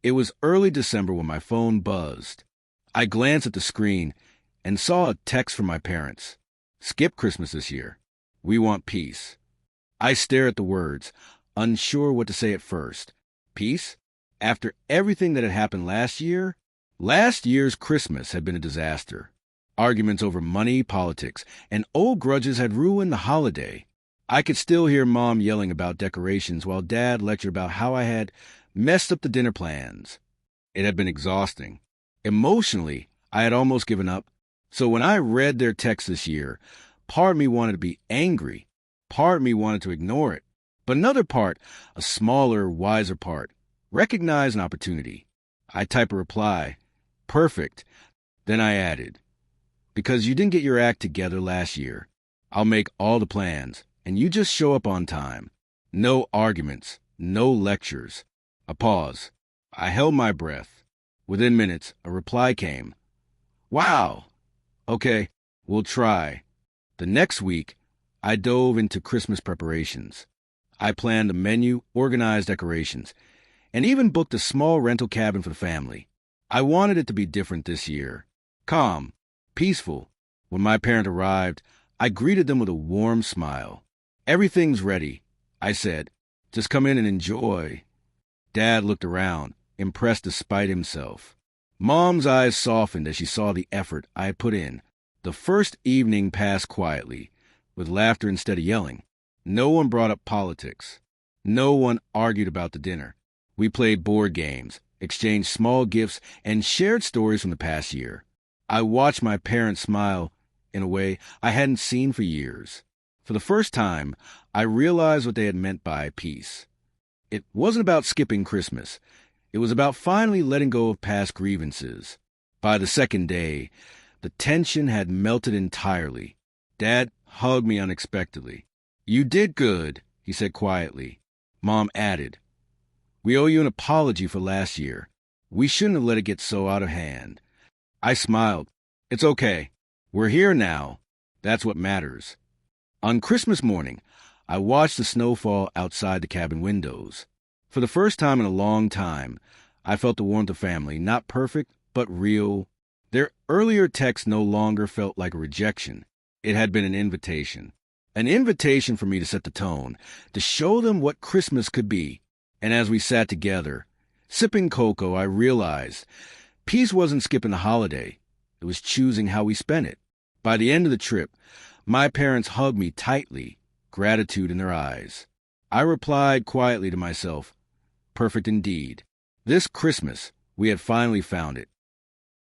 It was early December when my phone buzzed. I glanced at the screen and saw a text from my parents. Skip Christmas this year. We want peace. I stared at the words, unsure what to say at first. Peace? After everything that had happened last year? Last year's Christmas had been a disaster. Arguments over money, politics, and old grudges had ruined the holiday. I could still hear Mom yelling about decorations while Dad lectured about how I had messed up the dinner plans. It had been exhausting. Emotionally, I had almost given up. So when I read their text this year, part of me wanted to be angry. Part of me wanted to ignore it. But another part, a smaller, wiser part, recognized an opportunity. I typed a reply. Perfect. Then I added, because you didn't get your act together last year, I'll make all the plans, and you just show up on time. No arguments, no lectures. A pause. I held my breath. Within minutes, a reply came. Wow. Okay, we'll try. The next week, I dove into Christmas preparations. I planned a menu, organized decorations, and even booked a small rental cabin for the family. I wanted it to be different this year. Calm, peaceful. When my parents arrived, I greeted them with a warm smile. Everything's ready, I said. Just come in and enjoy. Dad looked around, impressed despite himself. Mom's eyes softened as she saw the effort I had put in. The first evening passed quietly, with laughter instead of yelling. No one brought up politics. No one argued about the dinner. We played board games, exchanged small gifts, and shared stories from the past year. I watched my parents smile in a way I hadn't seen for years. For the first time, I realized what they had meant by peace. It wasn't about skipping Christmas. It was about finally letting go of past grievances. By the second day, the tension had melted entirely. Dad hugged me unexpectedly. You did good, he said quietly. Mom added, we owe you an apology for last year. We shouldn't have let it get so out of hand. I smiled. It's okay. We're here now. That's what matters. On Christmas morning, I watched the snow fall outside the cabin windows. For the first time in a long time, I felt the warmth of family, not perfect, but real. Their earlier text no longer felt like a rejection. It had been an invitation. An invitation for me to set the tone, to show them what Christmas could be. And as we sat together, sipping cocoa, I realized peace wasn't skipping the holiday. It was choosing how we spent it. By the end of the trip, my parents hugged me tightly, gratitude in their eyes. I replied quietly to myself, perfect indeed. This Christmas, we had finally found it.